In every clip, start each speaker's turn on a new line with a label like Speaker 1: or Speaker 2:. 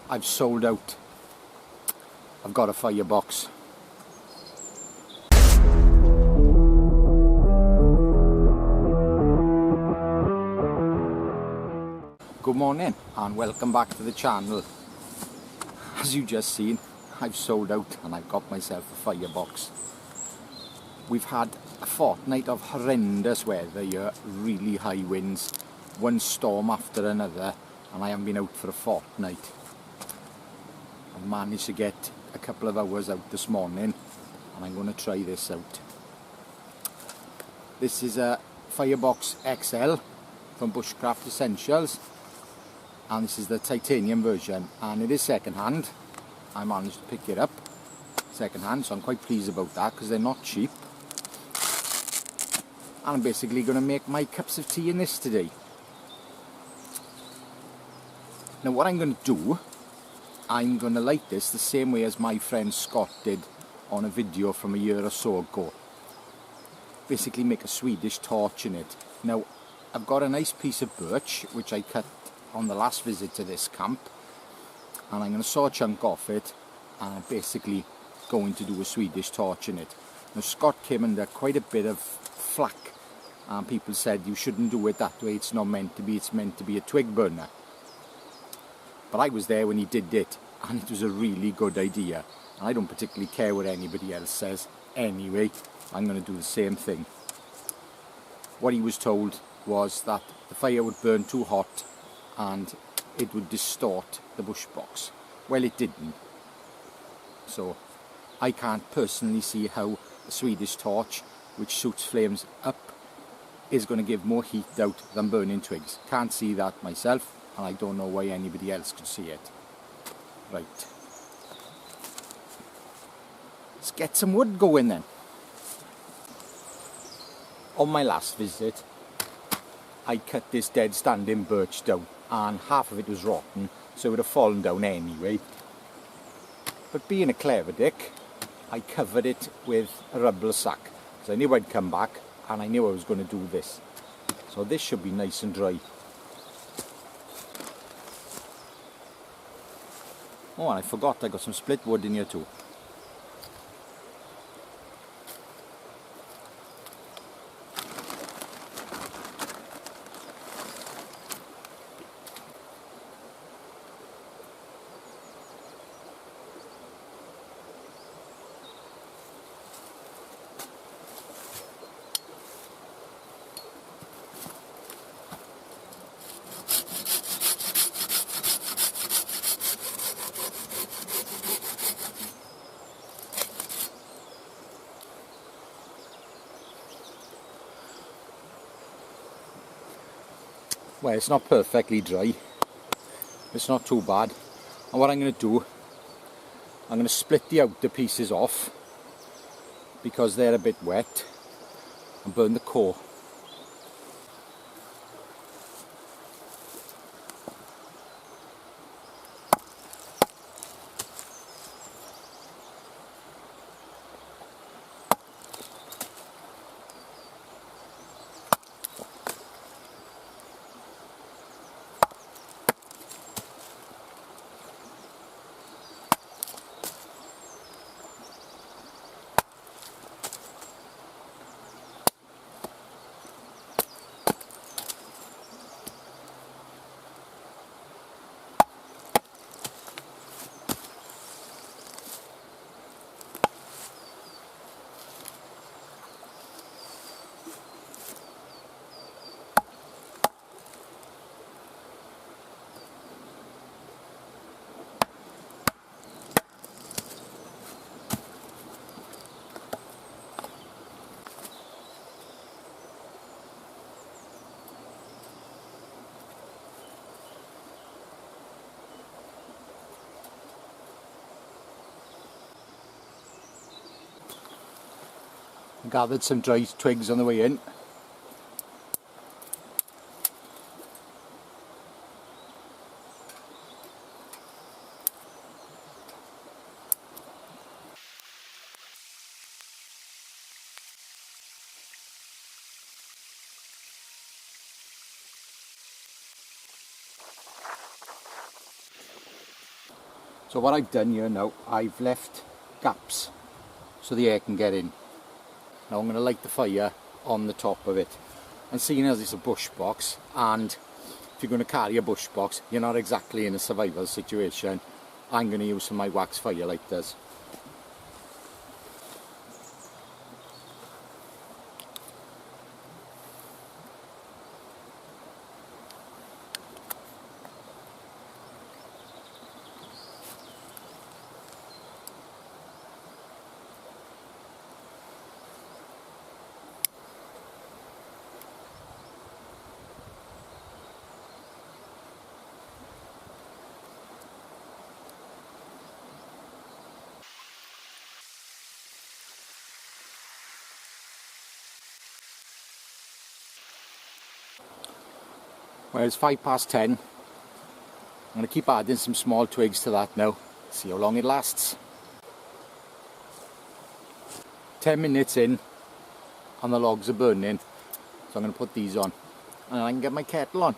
Speaker 1: I've sold out. I've got a firebox. Good morning and welcome back to the channel. As you just seen, I've sold out and I've got myself a firebox. We've had a fortnight of horrendous weather here, really high winds, one storm after another, and I haven't been out for a fortnight. I've managed to get a couple of hours out this morning and I'm going to try this out. This is a Firebox XL from Bushcraft Essentials, and this is the titanium version, and it is second hand. I managed to pick it up second hand, so I'm quite pleased about that because they're not cheap. And I'm basically going to make my cups of tea in this today. Now what I'm going to do, I'm going to light this the same way as my friend Scott did on a video from a year or so ago. Basically make a Swedish torch in it. Now I've got a nice piece of birch which I cut on the last visit to this camp, and I'm going to saw a chunk off it and I'm basically going to do a Swedish torch in it. Now Scott came under quite a bit of flack and people said you shouldn't do it that way, it's not meant to be, it's meant to be a twig burner. But I was there when he did it and it was a really good idea, and I don't particularly care what anybody else says anyway. I'm going to do the same thing. What he was told was that the fire would burn too hot and it would distort the BUSHBOX. Well, it didn't. So I can't personally see how a Swedish torch which shoots flames up is going to give more heat out than burning twigs. Can't see that myself, and I don't know why anybody else could see it. Right. Let's get some wood going then. On my last visit, I cut this dead standing birch down, and half of it was rotten, so it would have fallen down anyway. But being a clever dick, I covered it with a rubble sack, because I knew I'd come back and I knew I was going to do this. So this should be nice and dry. Oh, and I forgot I got some split wood in here too. Well, it's not perfectly dry. It's not too bad. And what I'm going to do, I'm going to split the outer pieces off because they're a bit wet and burn the core. Gathered some dry twigs on the way in. So what I've done here now, I've left gaps so the air can get in. Now I'm going to light the fire on the top of it. And seeing as it's a bush box, and if you're going to carry a bush box, you're not exactly in a survival situation, I'm going to use some of my wax firelighters. Well, it's 10:05. I'm going to keep adding some small twigs to that now, see how long it lasts. 10 minutes in and the logs are burning, so I'm going to put these on and I can get my kettle on.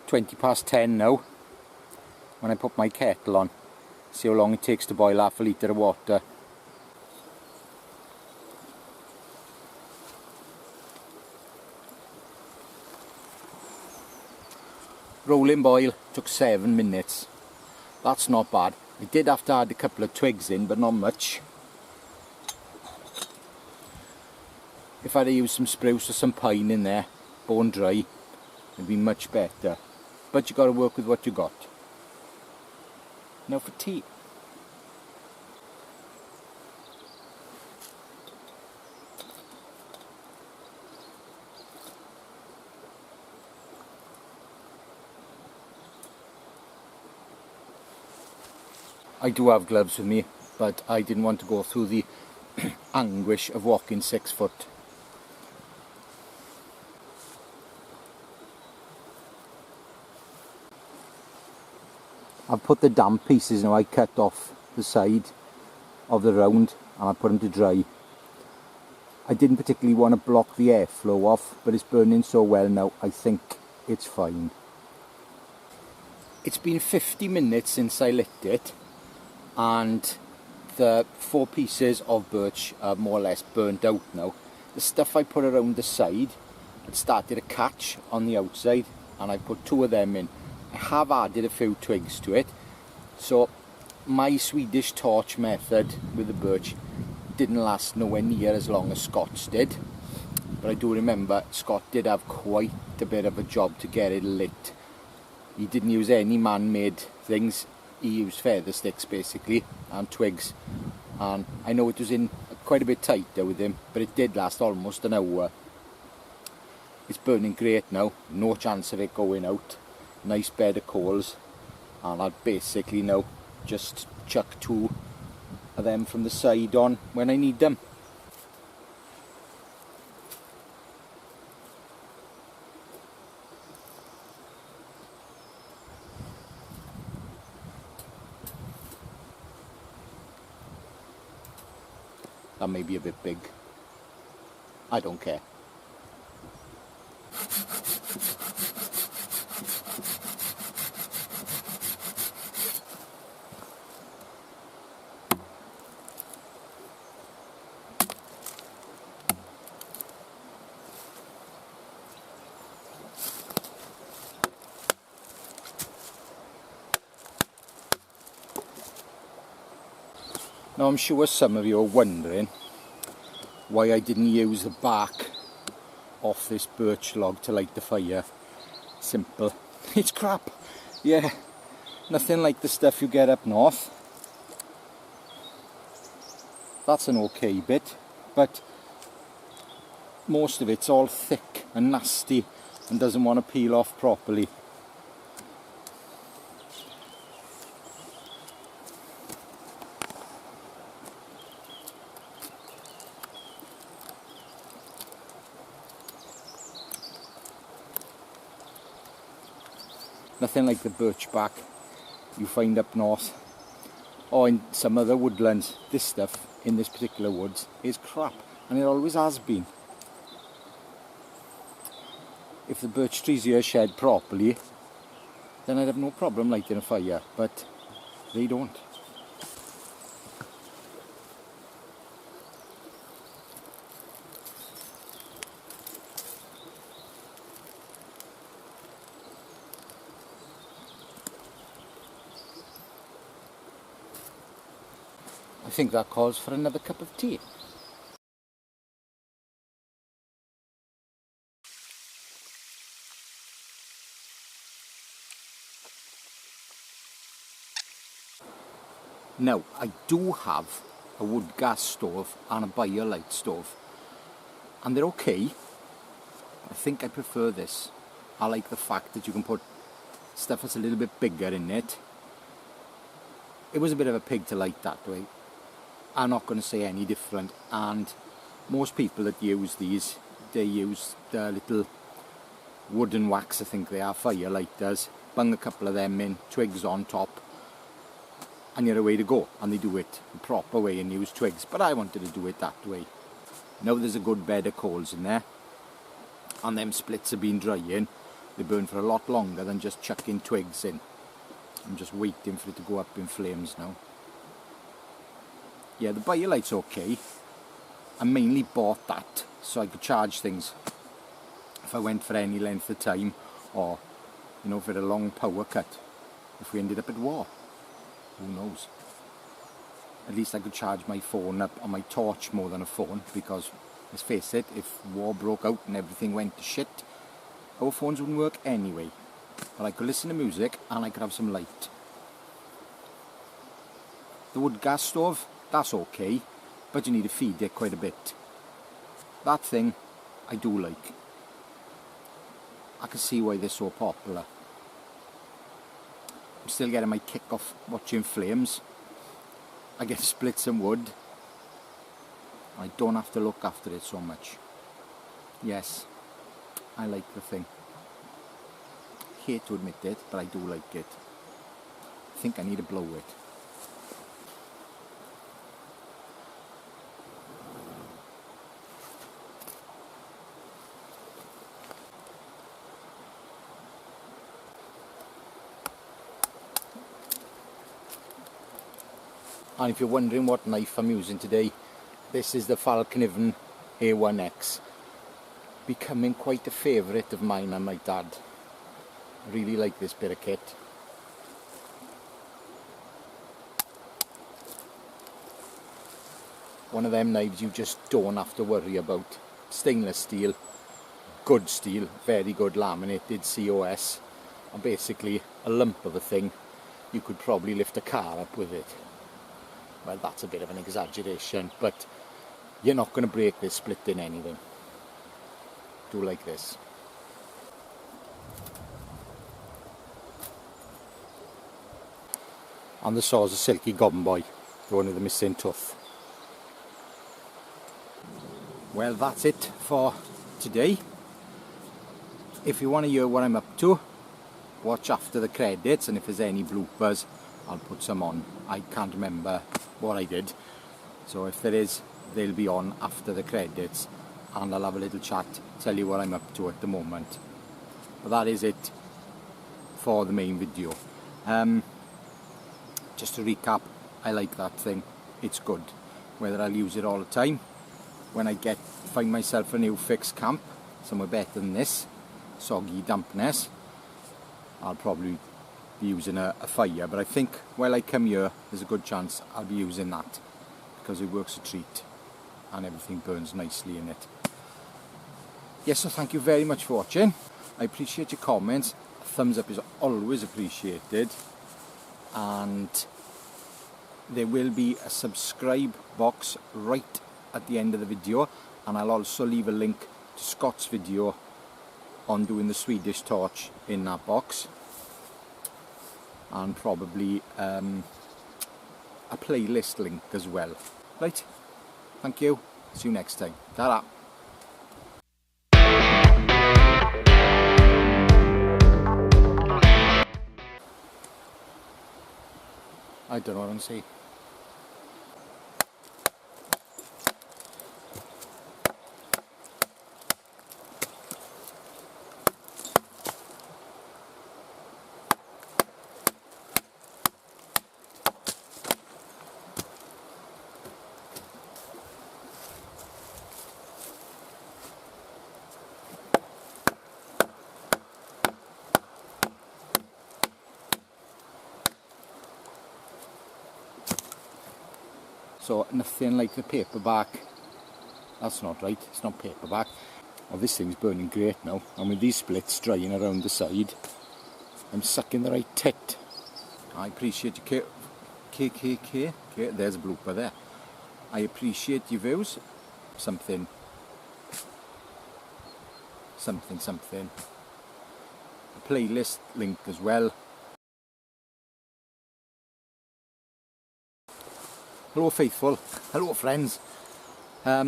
Speaker 1: £10 now when I put my kettle on. See how long it takes to boil half a litre of water. Rolling boil took 7 minutes. That's not bad. I did have to add a couple of twigs in, but not much. If I'd used some spruce or some pine in there, bone dry, it'd be much better. But you got to work with what you got. Now for tea. I do have gloves with me, but I didn't want to go through the anguish of walking 6 foot. I've put the damp pieces now, I cut off the side of the round and I put them to dry. I didn't particularly want to block the airflow off, but it's burning so well now, I think it's fine. It's been 50 minutes since I lit it, and the 4 pieces of birch are more or less burnt out now. The stuff I put around the side, it started to catch on the outside, and I put 2 of them in. I have added a few twigs to it, so my Swedish torch method with the birch didn't last nowhere near as long as Scott's did, but I do remember Scott did have quite a bit of a job to get it lit. He didn't use any man-made things, he used feather sticks basically and twigs, and I know it was in quite a bit tighter with him, but it did last almost an hour. It's burning great now, no chance of it going out. Nice bed of coals, and I'll basically now just chuck 2 of them from the side on when I need them. That may be a bit big. I don't care. Now I'm sure some of you are wondering why I didn't use the bark off this birch log to light the fire. Simple. It's crap. Yeah, nothing like the stuff you get up north. That's an okay bit, but most of it's all thick and nasty and doesn't want to peel off properly. Nothing like the birch bark you find up north or in some other woodlands. This stuff in this particular woods is crap, and it always has been. If the birch trees here shed properly, then I'd have no problem lighting a fire, but they don't. I think that calls for another cup of tea. Now, I do have a wood gas stove and a BioLite stove, and they're okay. I think I prefer this. I like the fact that you can put stuff that's a little bit bigger in it. It was a bit of a pig to light that way. I'm not going to say any different, and most people that use these, they use the little wooden wax, I think they are, fire lighters, bung a couple of them in, twigs on top, and you're away to go. And they do it the proper way and use twigs, but I wanted to do it that way. Now there's a good bed of coals in there, and them splits have been drying. They burn for a lot longer than just chucking twigs in. I'm just waiting for it to go up in flames now. Yeah, the BioLite's okay. I mainly bought that so I could charge things if I went for any length of time, or, you know, for a long power cut. If we ended up at war, who knows? At least I could charge my phone up on my torch more than a phone, because let's face it, if war broke out and everything went to shit, our phones wouldn't work anyway. But I could listen to music and I could have some light. The wood gas stove, that's okay, but you need to feed it quite a bit. That thing I do like. I can see why they're so popular. I'm still getting my kick off watching flames. I get to split some wood. I don't have to look after it so much. Yes, I like the thing. Hate to admit it, but I do like it. I think I need to blow it. And if you're wondering what knife I'm using today, this is the Falcon A1X. Becoming quite a favourite of mine and my dad. I really like this bit of kit. One of them knives you just don't have to worry about. Stainless steel, good steel, very good laminated COS, and basically a lump of a thing. You could probably lift a car up with it. Well, that's a bit of an exaggeration, but you're not going to break this splitting anything. Do like this. And the saw's a silky goblin boy, the one with the missing tooth. Well, that's it for today. If you want to hear what I'm up to, watch after the credits, and if there's any bloopers, I'll put some on. I can't remember what I did, so if there is, they'll be on after the credits, and I'll have a little chat, tell you what I'm up to at the moment. But that is it for the main video. Just to recap, I like that thing. It's good. Whether I'll use it all the time, when I find myself a new fixed camp, somewhere better than this, soggy dampness, I'll probably be using a fire. But I think while I come here, there's a good chance I'll be using that, because it works a treat and everything burns nicely in it. Yes, so thank you very much for watching. I appreciate your comments. A thumbs up is always appreciated, and there will be a subscribe box right at the end of the video, and I'll also leave a link to Scott's video on doing the Swedish torch in that box, and probably a playlist link as well. Right, thank you, see you next time. Ta-ra. I don't know what I'm saying. So nothing like the paperback. That's not right, it's not paperback. Oh, this thing's burning great now, and with these splits drying around the side, I'm sucking the right tit. I appreciate your KKK. Okay, there's a blooper there. I appreciate your views. Something. A playlist link as well. Hello faithful, hello friends. What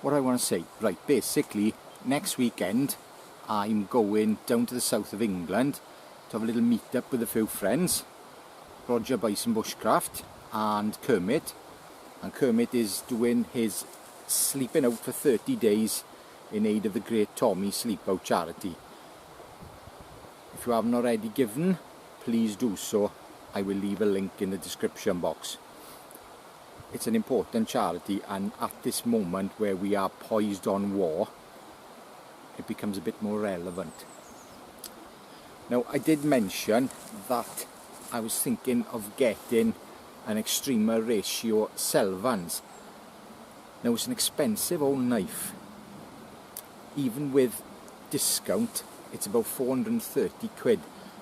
Speaker 1: do I want to say? Right, basically, next weekend I'm going down to the south of England to have a little meet up with a few friends. Roger Bison Bushcraft and Kermit. And Kermit is doing his sleeping out for 30 days in aid of the Great Tommy Sleep Out charity. If you haven't already given, please do so. I will leave a link in the description box. It's an important charity, and at this moment where we are poised on war, it becomes a bit more relevant. Now, I did mention that I was thinking of getting an extremer ratio Selvans. Now, it's an expensive old knife. Even with discount, it's about 430 quid.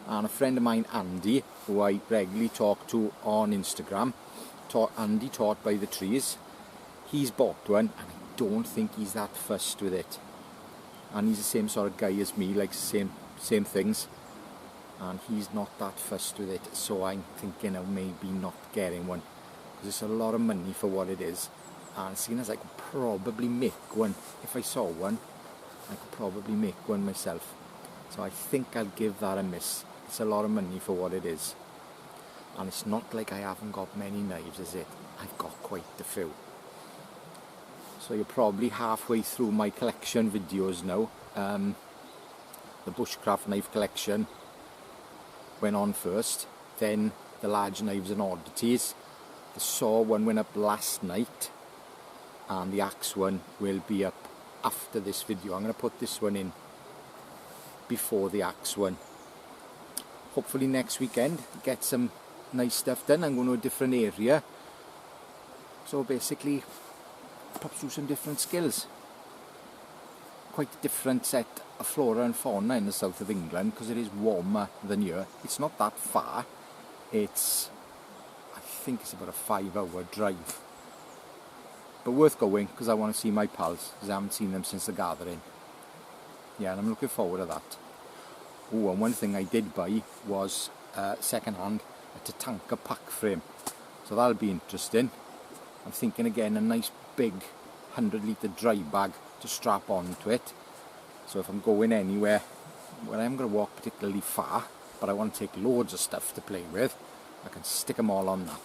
Speaker 1: And a friend of mine, Andy, who I regularly talk to on Instagram, Andy Taught by the Trees, he's bought one, and I don't think he's that fussed with it. And he's the same sort of guy as me, likes the same things, and he's not that fussed with it. So I'm thinking of maybe not getting one, because it's a lot of money for what it is. And seeing as I could probably make one, if I saw one, I could probably make one myself. So I think I'll give that a miss. It's a lot of money for what it is. And it's not like I haven't got many knives, is it? I've got quite a few. So you're probably halfway through my collection videos now. The bushcraft knife collection went on first, then the large knives and oddities. The saw one went up last night, and the axe one will be up after this video. I'm going to put this one in before the axe one. Hopefully next weekend get some nice stuff done. I'm going to a different area, so basically perhaps do some different skills. Quite a different set of flora and fauna in the south of England, because it is warmer than here. It's not that far. I think it's about a 5-hour drive, but worth going, because I want to see my pals, because I haven't seen them since the gathering. Yeah, and I'm looking forward to that. Oh, and one thing I did buy was second hand a Tatanka pack frame, so that'll be interesting. I'm thinking again a nice big 100-litre dry bag to strap onto it, so if I'm going anywhere, well, I'm going to walk particularly far, but I want to take loads of stuff to play with, I can stick them all on that.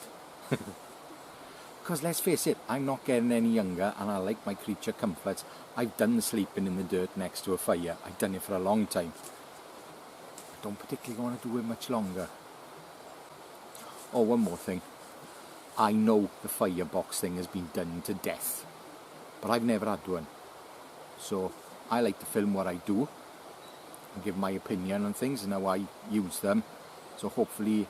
Speaker 1: Because let's face it, I'm not getting any younger, and I like my creature comforts. I've done the sleeping in the dirt next to a fire. I've done it for a long time. I don't particularly want to do it much longer. Oh, one more thing. I know the firebox thing has been done to death, but I've never had one. So I like to film what I do and give my opinion on things and how I use them. So hopefully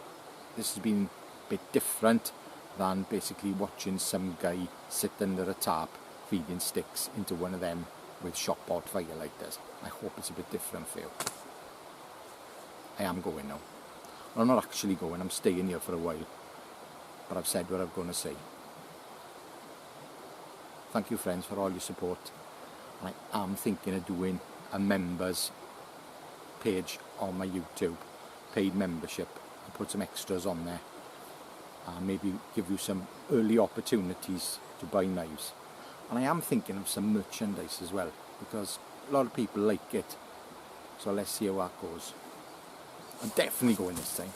Speaker 1: this has been a bit different than basically watching some guy sit under a tarp feeding sticks into one of them with shop pot firelighters. I hope it's a bit different for you. I am going now. Well, I'm not actually going, I'm staying here for a while, but I've said what I'm going to say. Thank you friends for all your support. I am thinking of doing a members page on my YouTube, paid membership, and put some extras on there, and maybe give you some early opportunities to buy knives. And I am thinking of some merchandise as well, because a lot of people like it, so let's see how that goes. I'm definitely going this time.